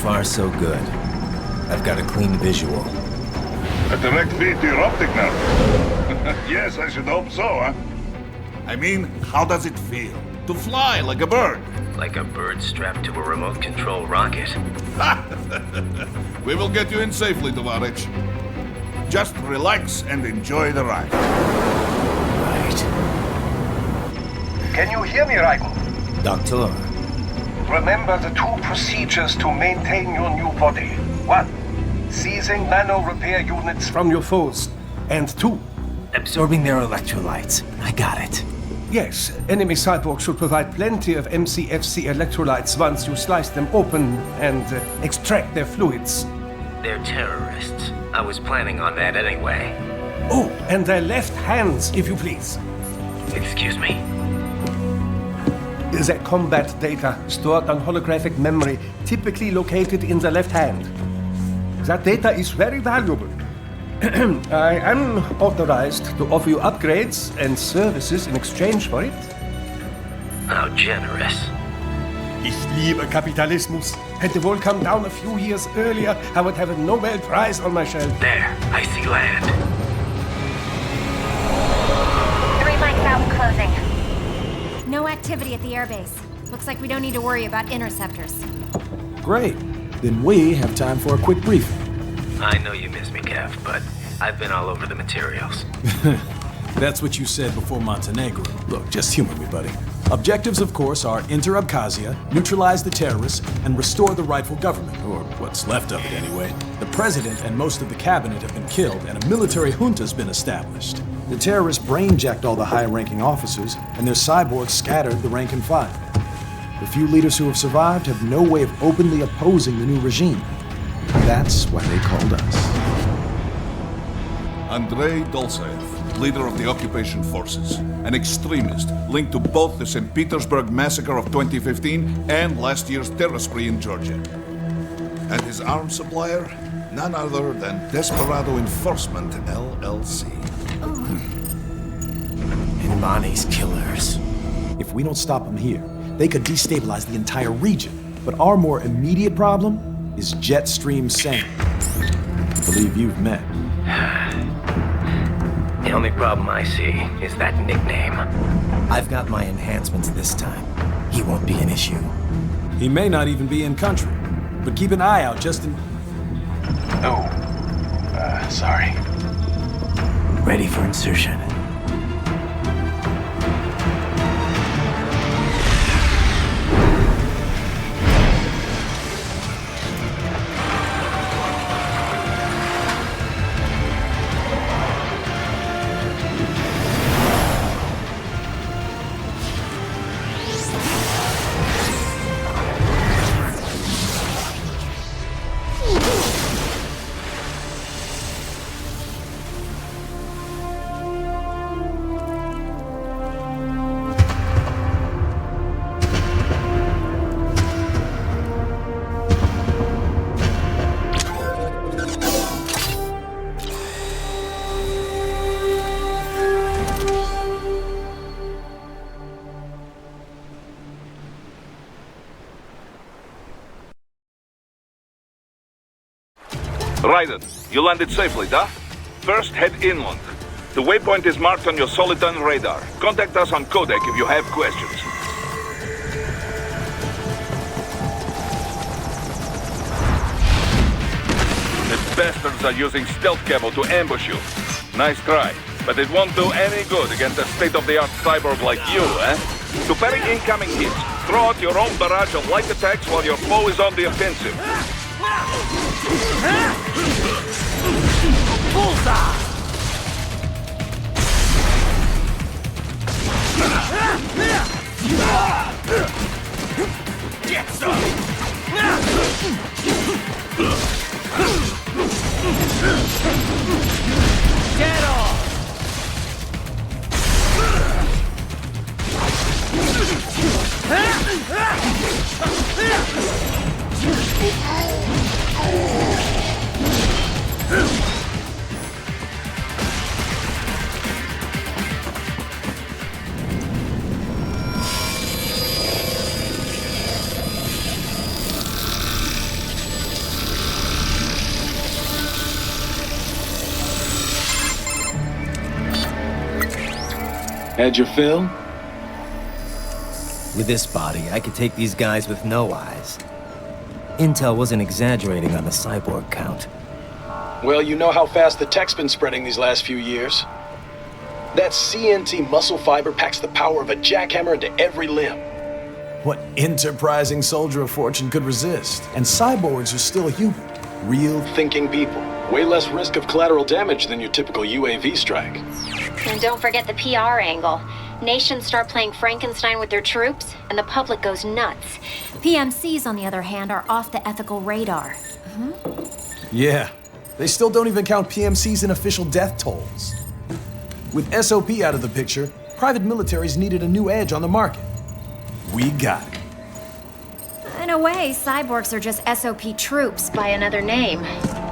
far, so good. I've got a clean visual. A direct feed to your optic nerve. Yes, I should hope so, huh? I mean, how does it feel? To fly like a bird? Like a bird strapped to a remote control rocket. We will get you in safely, Tovarich. Just relax and enjoy the ride. Right. Can you hear me, Raiden? Doctor. Remember the two procedures to maintain your new body. 1. Seizing nano repair units from your foes. And 2. Absorbing their electrolytes. I got it. Yes, enemy cyborgs should provide plenty of MCFC electrolytes once you slice them open and extract their fluids. They're terrorists. I was planning on that anyway. Oh, and their left hands, if you please. Excuse me? Their combat data stored on holographic memory, typically located in the left hand. That data is very valuable. I am authorized to offer you upgrades and services in exchange for it. How generous. Ich liebe Kapitalismus. Had the world come down a few years earlier, I would have a Nobel Prize on my shelf. There, I see land. 3 mics out and closing. No activity at the airbase. Looks like we don't need to worry about interceptors. Great. Then we have time for a quick briefing. I know you miss me, Kev, but I've been all over the materials. That's what you said before Montenegro. Look, just humor me, buddy. Objectives, of course, are enter Abkhazia, neutralize the terrorists, and restore the rightful government, or what's left of it anyway. The president and most of the cabinet have been killed, and a military junta's been established. The terrorists brain-jacked all the high-ranking officers, and their cyborgs scattered the rank and file. The few leaders who have survived have no way of openly opposing the new regime. That's why they called us. Andrei Dolzaev, leader of the occupation forces, an extremist linked to both the St. Petersburg massacre of 2015 and last year's terror spree in Georgia. And his arms supplier, none other than Desperado Enforcement, LLC. And Money's killers. If we don't stop them here, they could destabilize the entire region. But our more immediate problem is Jetstream Sam. I believe you've met. The only problem I see is that nickname. I've got my enhancements this time. He won't be an issue. He may not even be in country, but keep an eye out just in... Oh, sorry. Ready for insertion. Raiden, you landed safely, da? First, head inland. The waypoint is marked on your Soliton radar. Contact us on codec if you have questions. The bastards are using stealth camo to ambush you. Nice try, but it won't do any good against a state-of-the-art cyborg like you, eh? To parry incoming hits, throw out your own barrage of light attacks while your foe is on the offensive. Bullseye! Get some! Get off! Had your fill? With this body, I could take these guys with no eyes. Intel wasn't exaggerating on the cyborg count. Well, you know how fast the tech's been spreading these last few years. That CNT muscle fiber packs the power of a jackhammer into every limb. What enterprising soldier of fortune could resist? And cyborgs are still human. Real thinking people. Way less risk of collateral damage than your typical UAV strike. And don't forget the PR angle. Nations start playing Frankenstein with their troops, and the public goes nuts. PMCs, on the other hand, are off the ethical radar. Yeah, they still don't even count PMCs in official death tolls. With SOP out of the picture, private militaries needed a new edge on the market. We got it. In a way, cyborgs are just SOP troops by another name.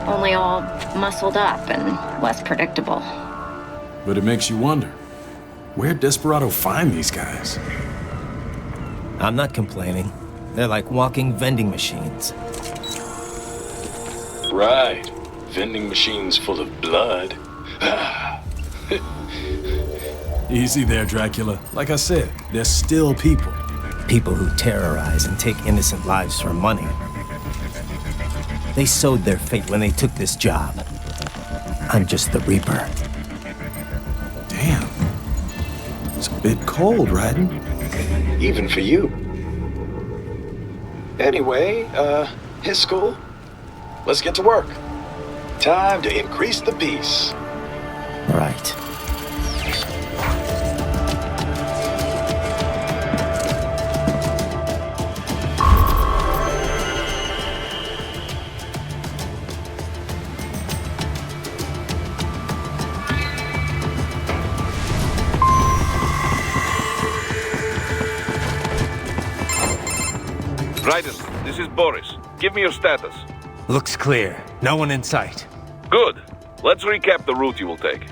Only all muscled up and less predictable. But it makes you wonder, where'd Desperado find these guys? I'm not complaining. They're like walking vending machines. Right. Vending machines full of blood. Easy there, Dracula. Like I said, they're still people. People who terrorize and take innocent lives for money. They sowed their fate when they took this job. I'm just the Reaper. Damn. It's a bit cold, Raiden. Even for you. Anyway, his school. Let's get to work. Time to increase the peace. Right. Raiden, this is Boris. Give me your status. Looks clear. No one in sight. Good. Let's recap the route you will take.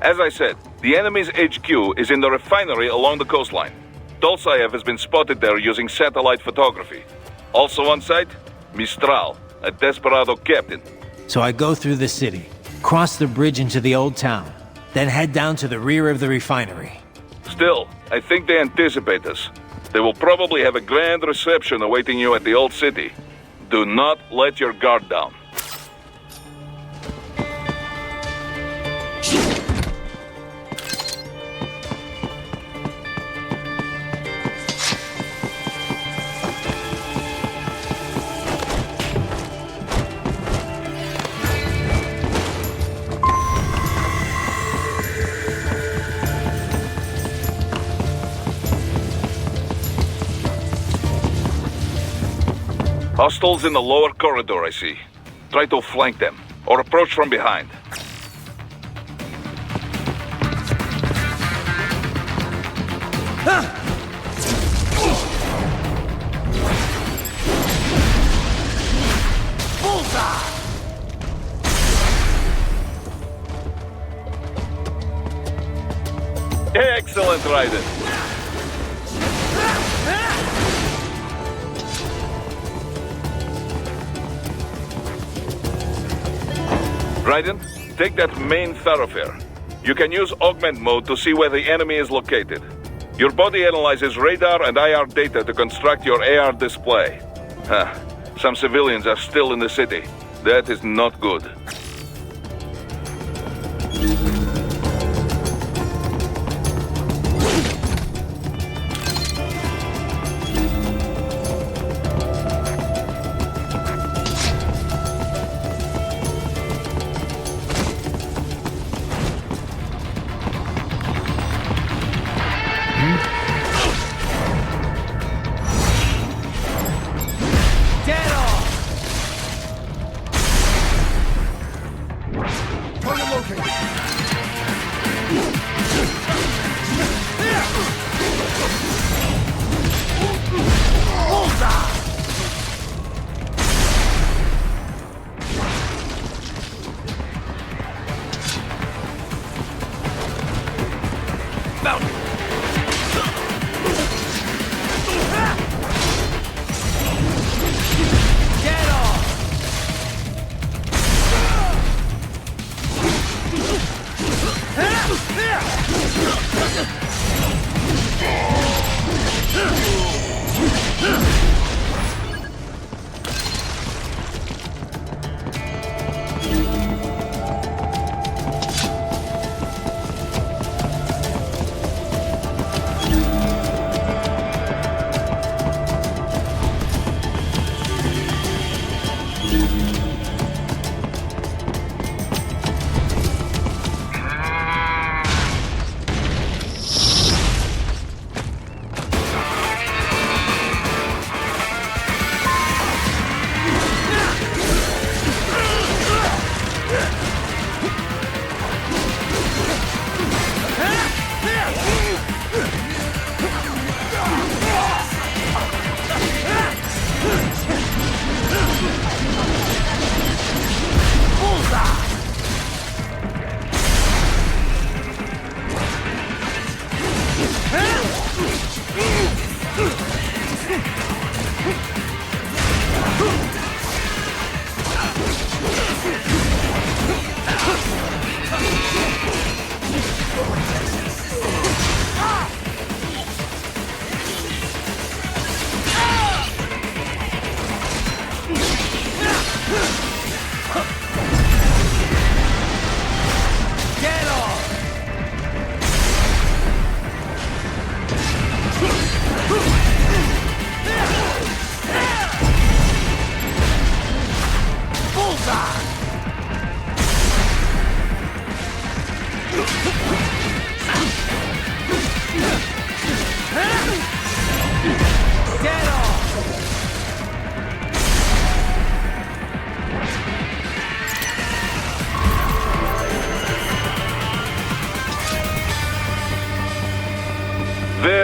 As I said, the enemy's HQ is in the refinery along the coastline. Dolsaev has been spotted there using satellite photography. Also on site, Mistral, a Desperado captain. So I go through the city, cross the bridge into the old town, then head down to the rear of the refinery. Still, I think they anticipate us. They will probably have a grand reception awaiting you at the old city. Do not let your guard down. Hostiles in the lower corridor, I see. Try to flank them, or approach from behind. Excellent, Raiden. Raiden, take that main thoroughfare. You can use augment mode to see where the enemy is located. Your body analyzes radar and IR data to construct your AR display. Some civilians are still in the city. That is not good.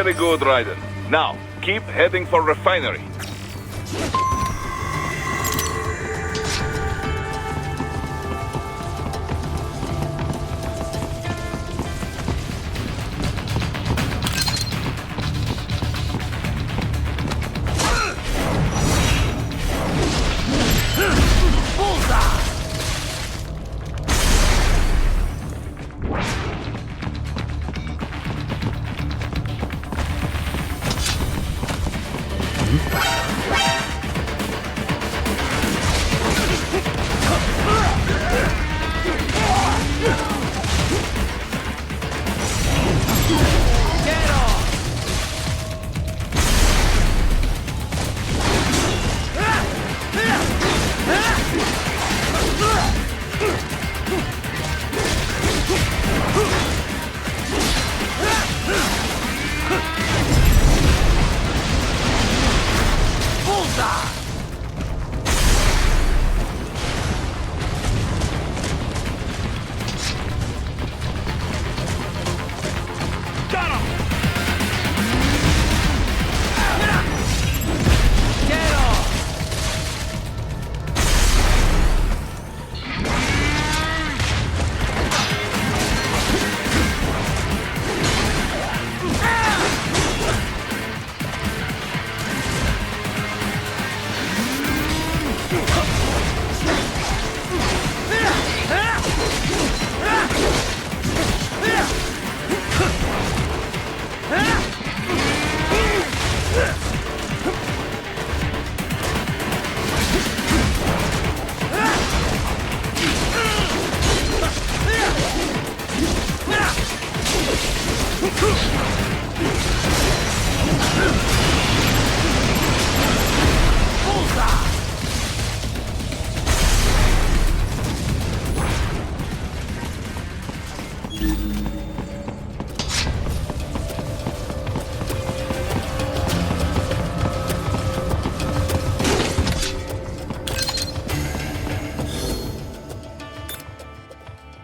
Very good, Raiden. Now, keep heading for refinery.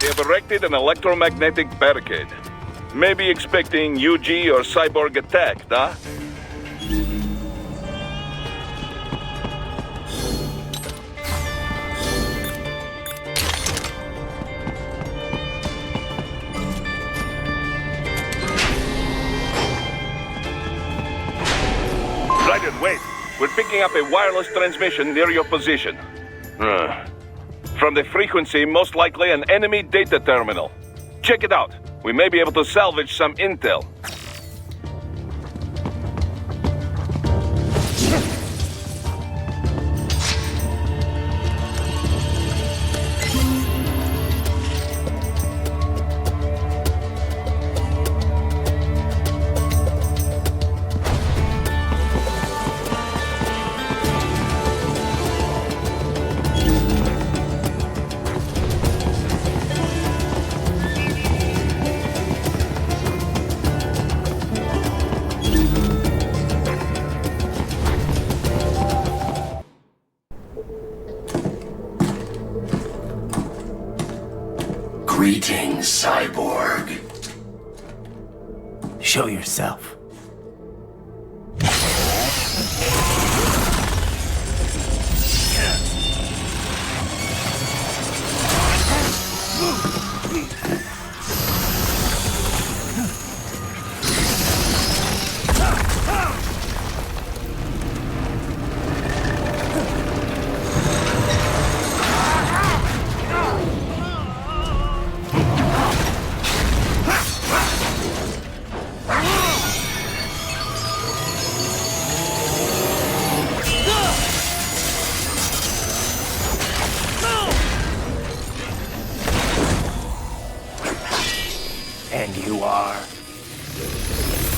They have erected an electromagnetic barricade. Maybe expecting UG or cyborg attack, huh? Raiden, wait. We're picking up a wireless transmission near your position. From the frequency, most likely an enemy data terminal. Check it out. We may be able to salvage some intel. Greetings, cyborg. Show yourself. And you are?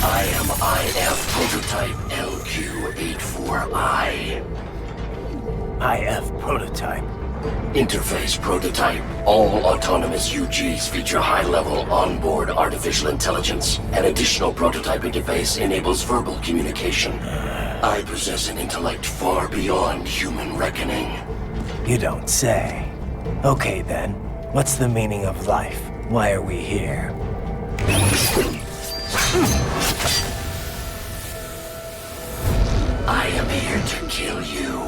I am IF Prototype LQ84I. IF Prototype. Interface Prototype. All autonomous UGs feature high-level onboard artificial intelligence. An additional prototype interface enables verbal communication. I possess an intellect far beyond human reckoning. You don't say. Okay then, what's the meaning of life? Why are we here? I am here to kill you.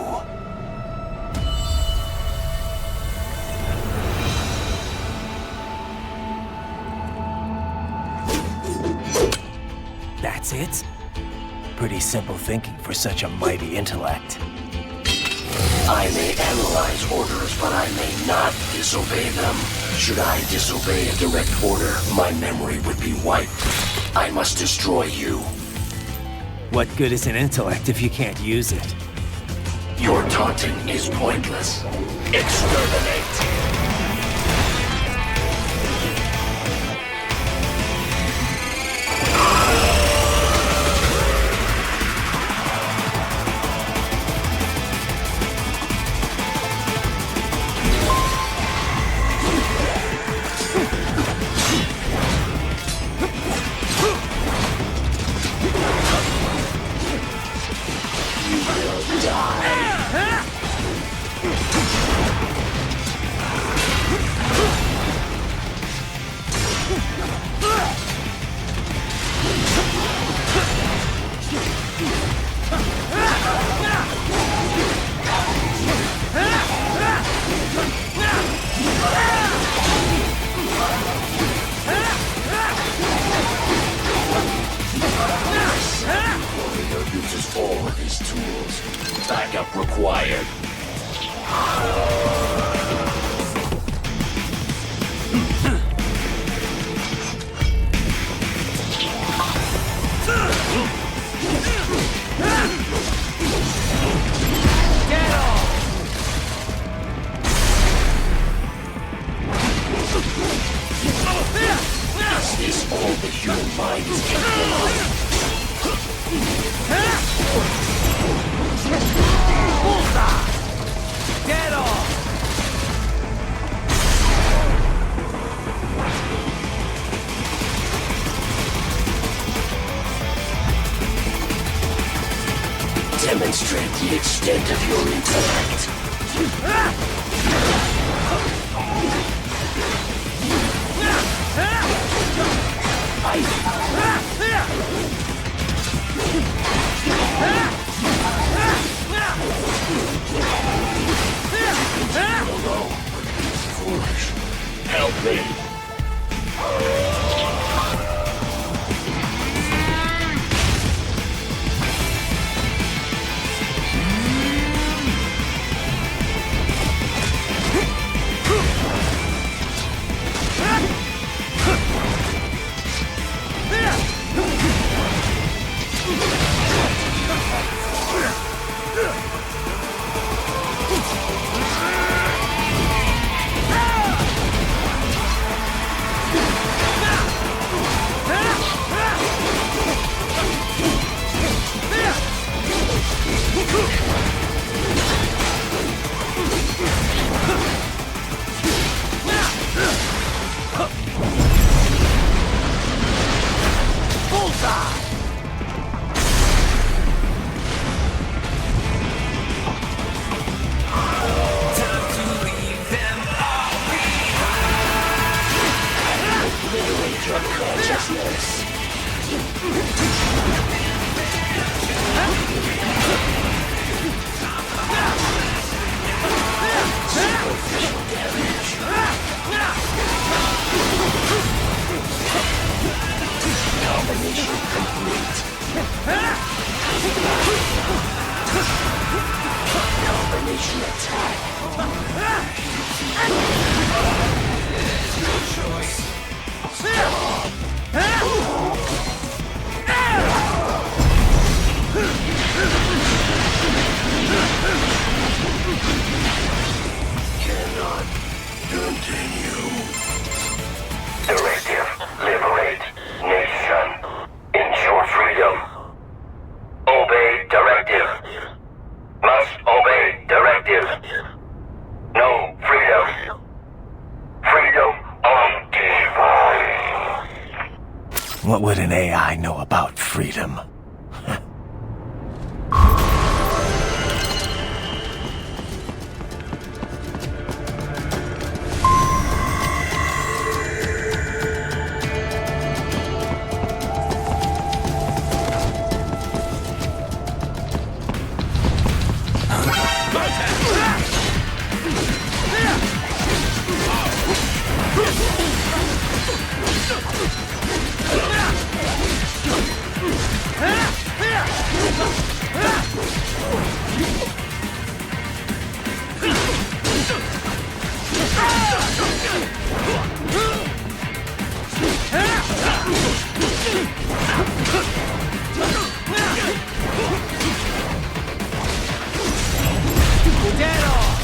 That's it? Pretty simple thinking for such a mighty intellect. I may analyze orders, but I may not disobey them. Should I disobey a direct order, my memory would be wiped. I must destroy you. What good is an intellect if you can't use it? Your taunting is pointless. Exterminate! Uses all of his tools. Backup required. Get off! Is this all the human mind is capable of? Get off! Demonstrate the extent of your intellect. Alone. Foolish. Help me. Additional damage. Combination complete. Combination attack. Good choice. Cannot continue. Directive. Liberate. Nation. Ensure freedom. Obey directive. Must obey directive. No freedom. Freedom undefined. What would an AI know about freedom? Get off!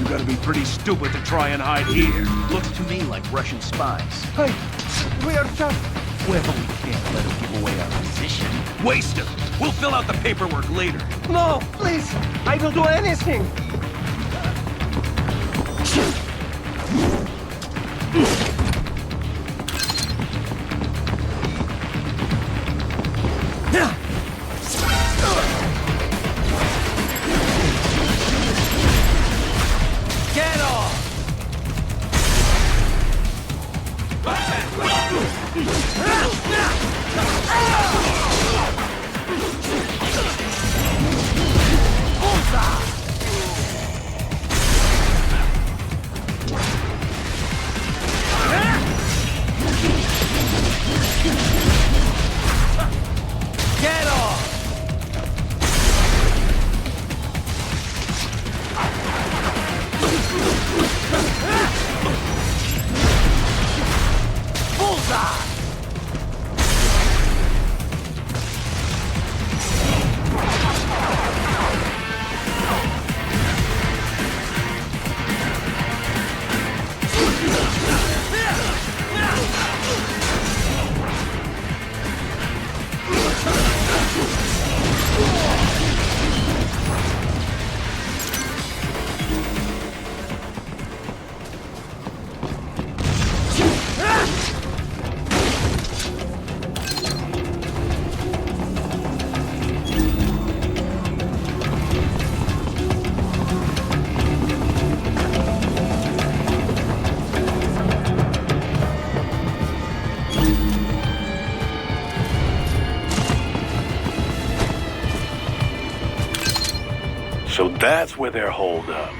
Gotta be pretty stupid to try and hide here. Looks to me like Russian spies. Hey, we are just... Well, we can't let them give away our position. Waste them. We'll fill out the paperwork later. No, please! I will do anything! So that's where they're holed up.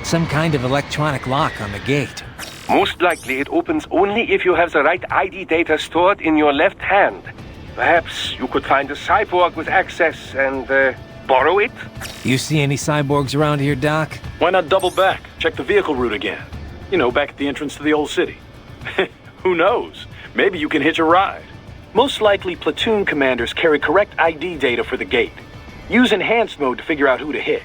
Some kind of electronic lock on the gate. Most likely it opens only if you have the right ID data stored in your left hand. Perhaps you could find a cyborg with access and borrow it? You see any cyborgs around here, Doc? Why not double back? Check the vehicle route again. You know, back at the entrance to the old city. Who knows? Maybe you can hitch a ride. Most likely, platoon commanders carry correct ID data for the gate. Use enhanced mode to figure out who to hit.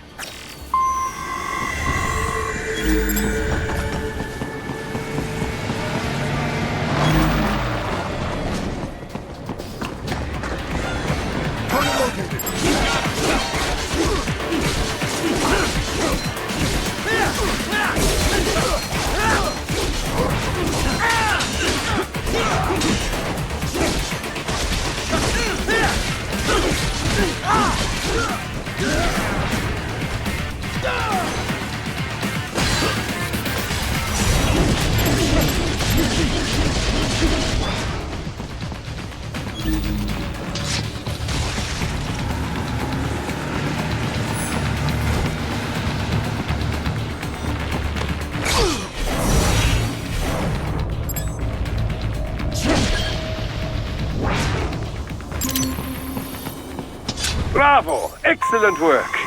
Bravo! Excellent work!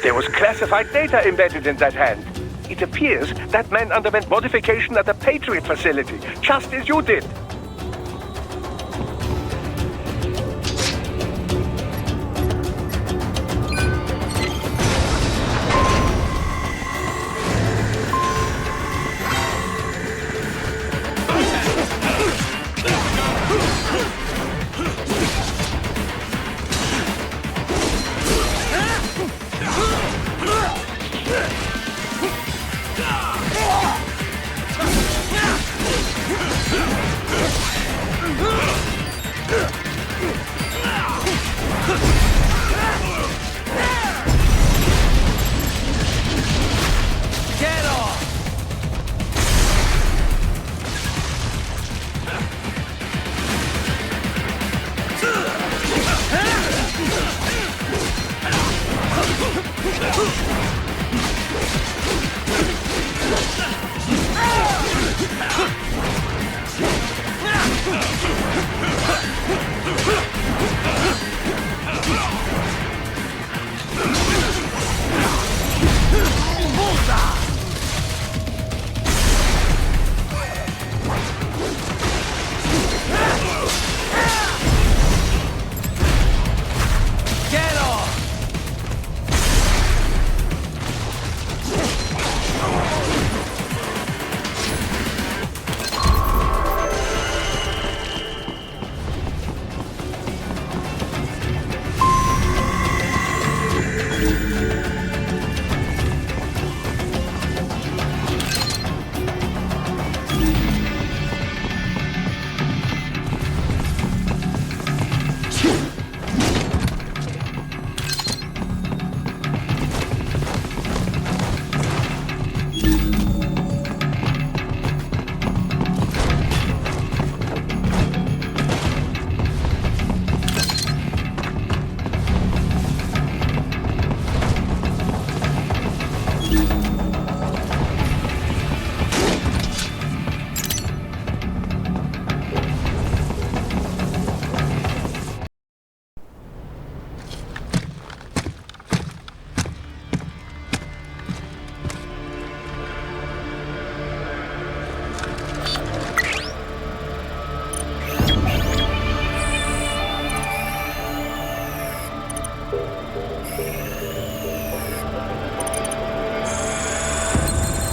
There was classified data embedded in that hand. It appears that man underwent modification at the Patriot facility, just as you did.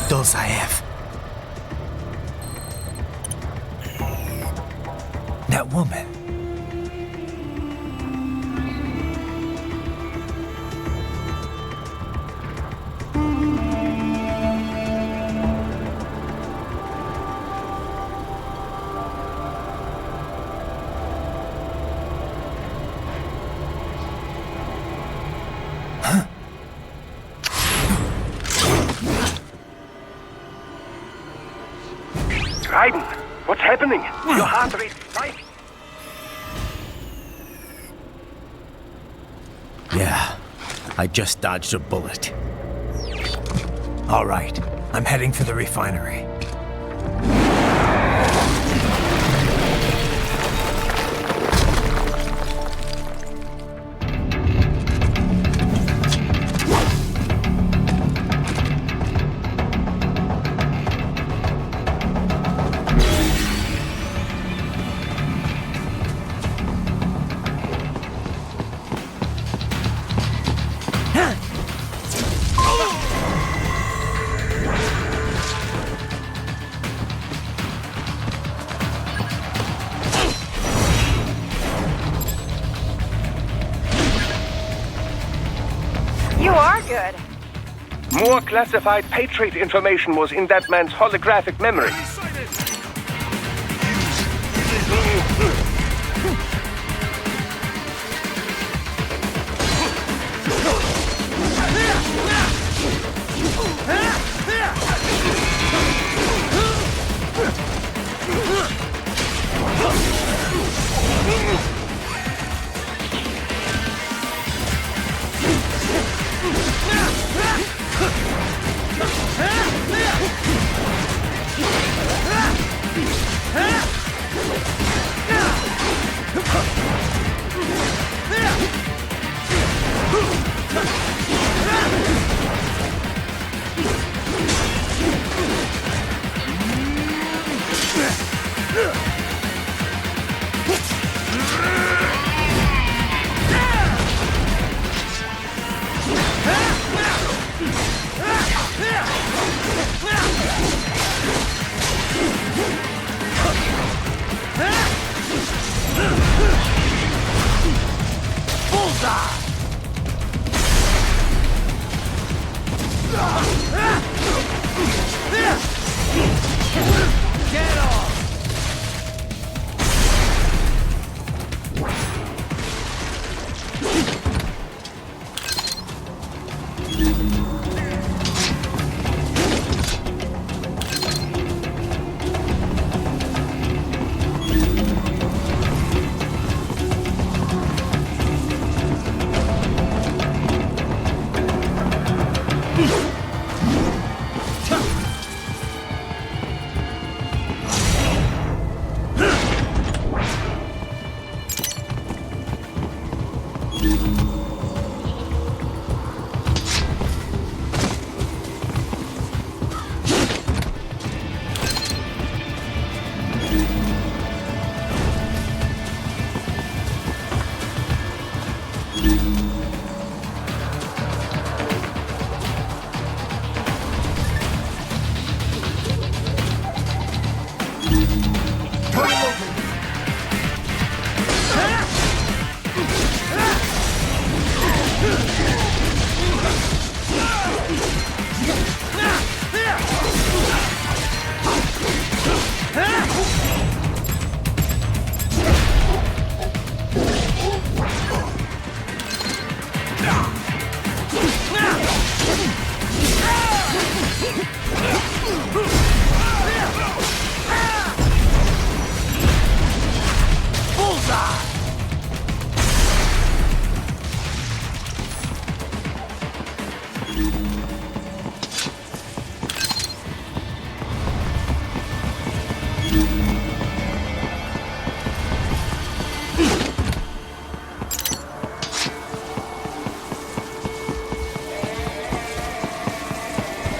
Those I have. That woman. Raiden, what's happening? Your heart rate spikes. Yeah, I just dodged a bullet. All right, I'm heading for the refinery. You are good. More classified Patriot information was in that man's holographic memory. Get off!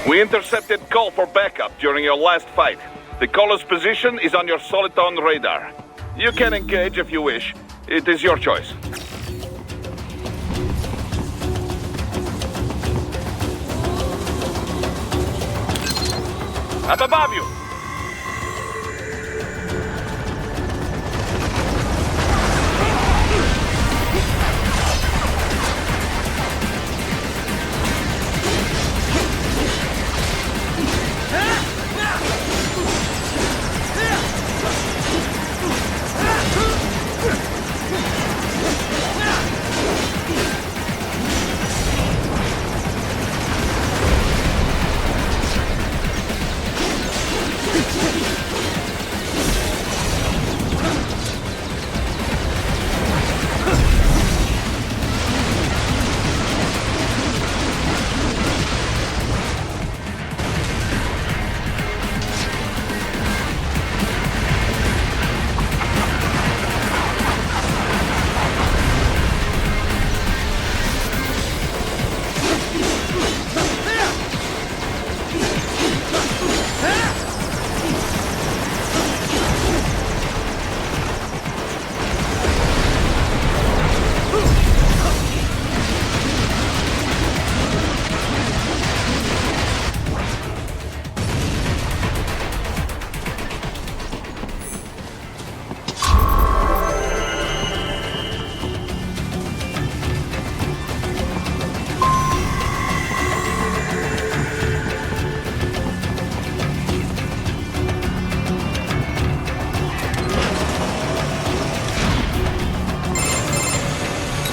We intercepted call for backup during your last fight. The caller's position is on your Soliton radar. You can engage if you wish. It is your choice. Up above you!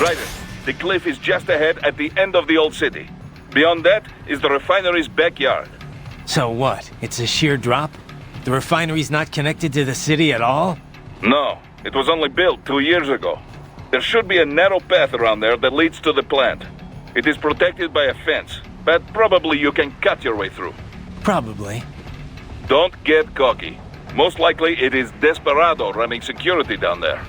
Raiden, the cliff is just ahead at the end of the old city. Beyond that is the refinery's backyard. So what? It's a sheer drop? The refinery's not connected to the city at all? No, it was only built 2 years ago. There should be a narrow path around there that leads to the plant. It is protected by a fence, but probably you can cut your way through. Probably. Don't get cocky. Most likely it is Desperado running security down there.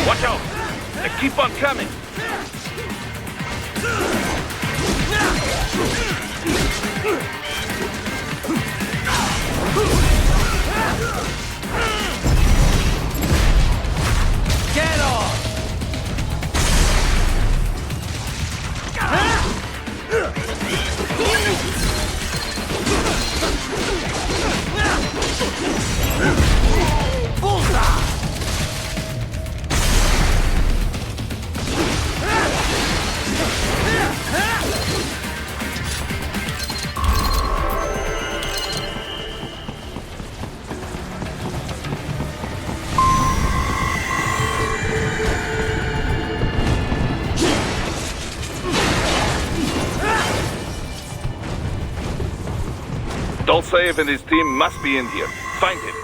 Watch out! They keep on coming! Get off! Bullseye! Dolcev and his team must be in here. Find him.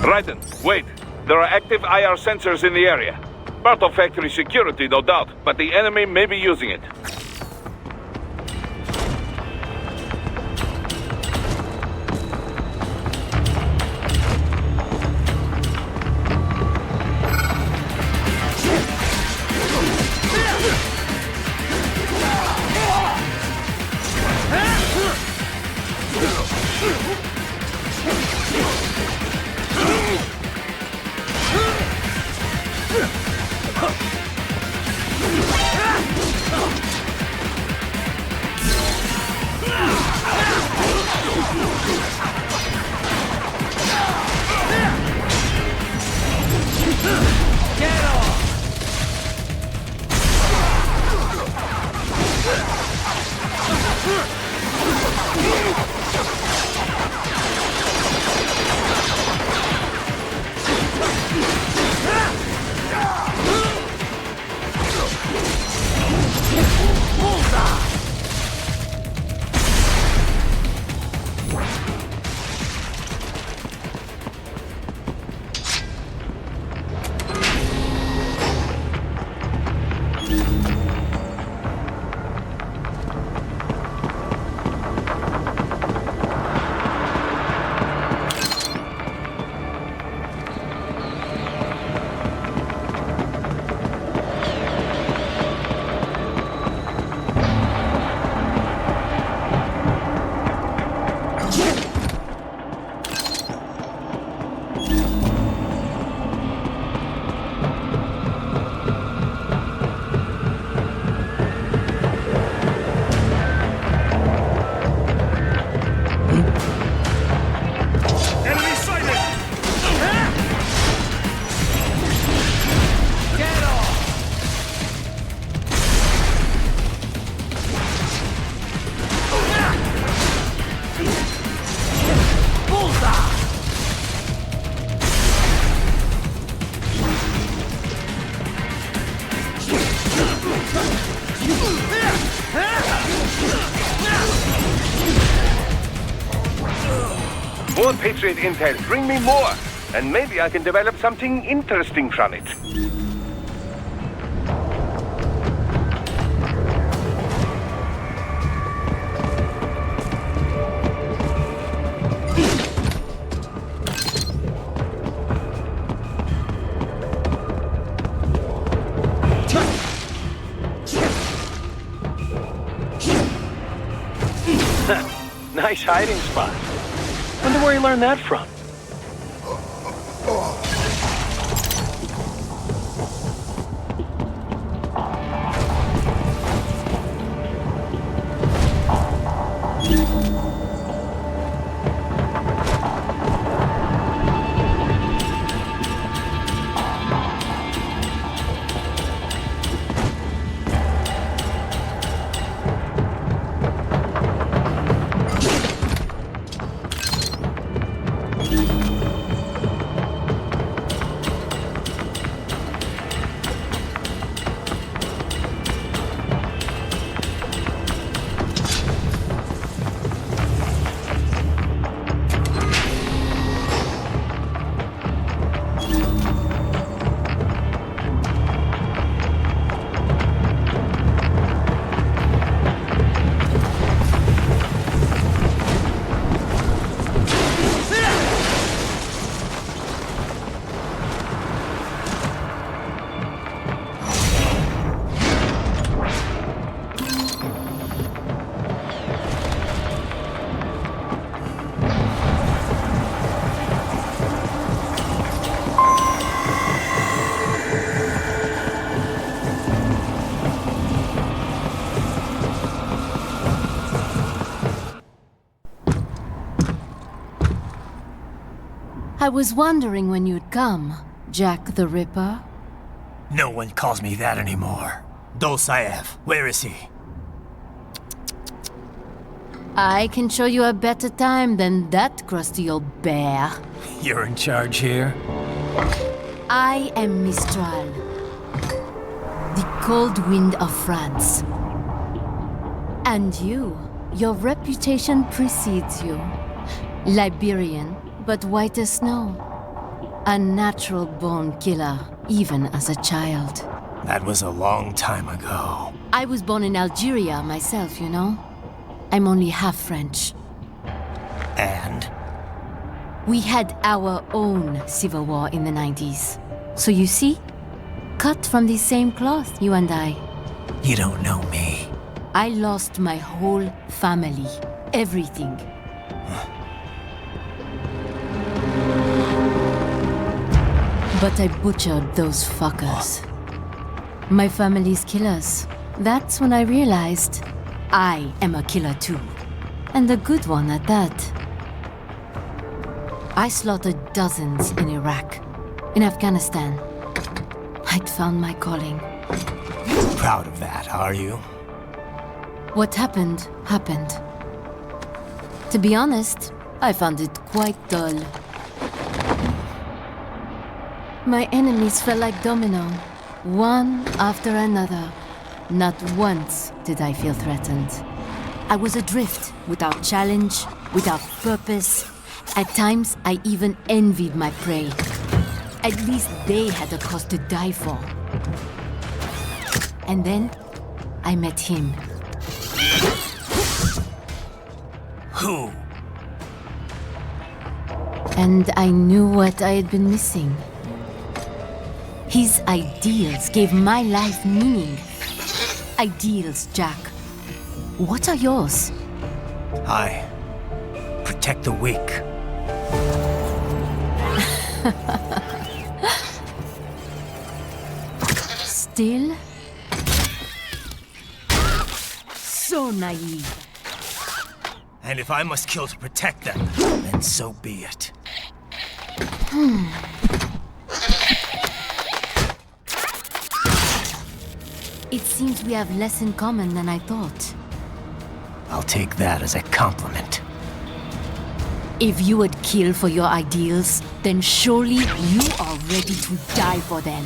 Raiden, wait. There are active IR sensors in the area. Part of factory security, no doubt, but the enemy may be using it. More Patriot intel. Bring me more. And maybe I can develop something interesting from it. Nice hiding spot. Wonder where he learned that from. I was wondering when you'd come, Jack the Ripper. No one calls me that anymore. Dosaev, where is he? I can show you a better time than that crusty old bear. You're in charge here? I am Mistral, the cold wind of France. And your reputation precedes you. Liberian, but white as snow. A natural-born killer, even as a child. That was a long time ago. I was born in Algeria myself, you know. I'm only half French. And? We had our own civil war in the 90s. So you see? Cut from the same cloth, you and I. You don't know me. I lost my whole family. Everything. But I butchered those fuckers. My family's killers. That's when I realized I am a killer too. And a good one at that. I slaughtered dozens in Iraq, in Afghanistan. I'd found my calling. Proud of that, are you? What happened, happened. To be honest, I found it quite dull. My enemies fell like domino, one after another. Not once did I feel threatened. I was adrift, without challenge, without purpose. At times, I even envied my prey. At least they had a cause to die for. And then, I met him. Who? And I knew what I had been missing. His ideals gave my life meaning. Ideals, Jack. What are yours? I protect the weak. Still? So naive. And if I must kill to protect them, then so be it. It seems we have less in common than I thought. I'll take that as a compliment. If you would kill for your ideals, then surely you are ready to die for them.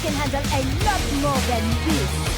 can handle a lot more than this.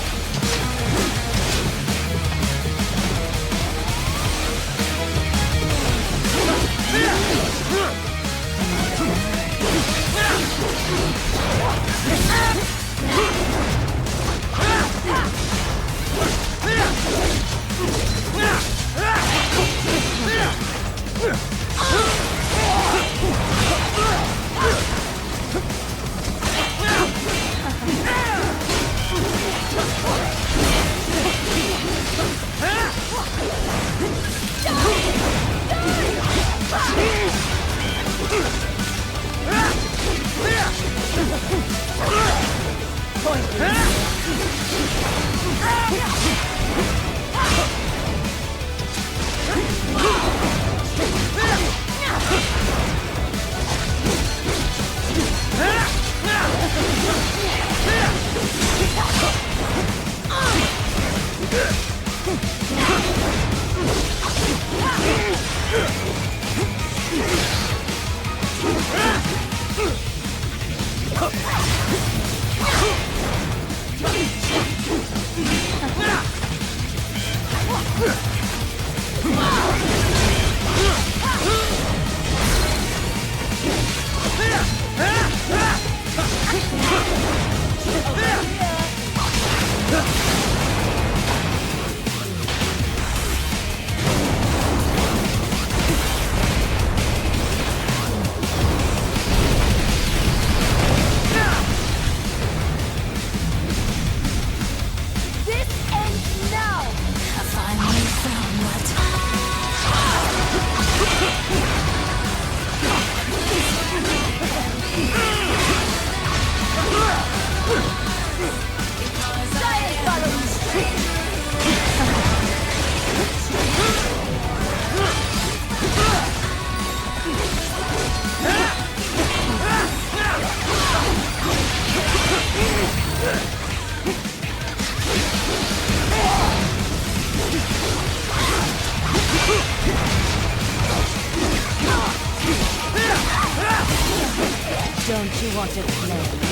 Don't you want to play?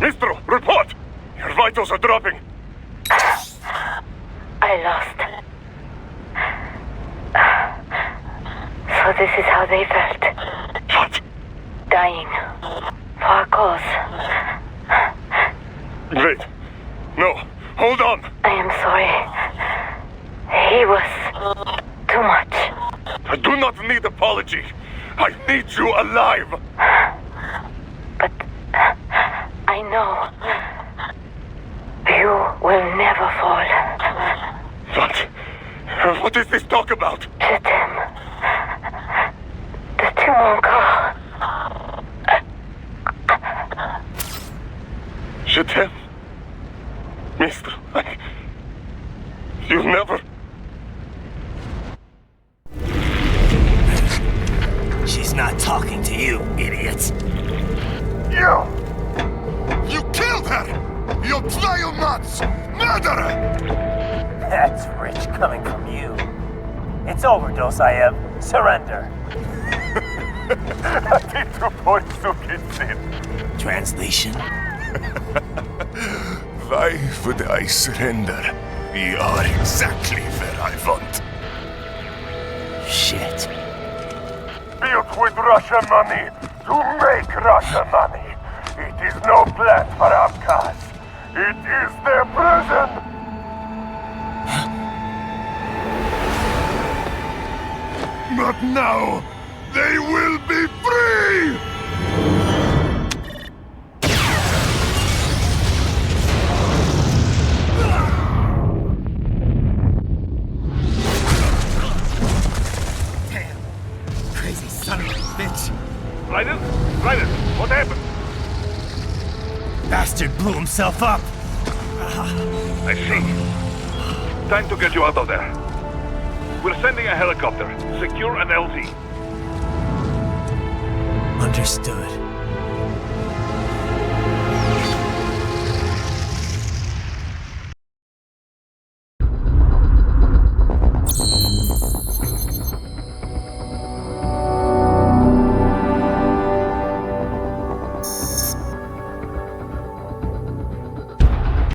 Mistro, report! Your vitals are dropping. I lost. So this is how they felt. What? Dying. For a cause. Wait. No. Hold on. I am sorry. He was too much. I do not need apology. I need you alive. But I know never fall. What is this talk about? Je t'aime. De tout mon corps. Je t'aime. Mister, you'll never... She's not talking to you, idiot. You killed her! You vile nuts! Murderer! That's rich coming from you. It's overdose, I have. Surrender. Translation? Why would I surrender? You are exactly where I want. Shit. Built with Russian money to make Russian money. It is no plan for outcasts. It is their prison. But now, they will be free! Damn. Crazy son of a bitch. Raiden? Raiden, what happened? Bastard blew himself up. I see. Time to get you out of there. We're sending a helicopter. Secure an LZ. Understood.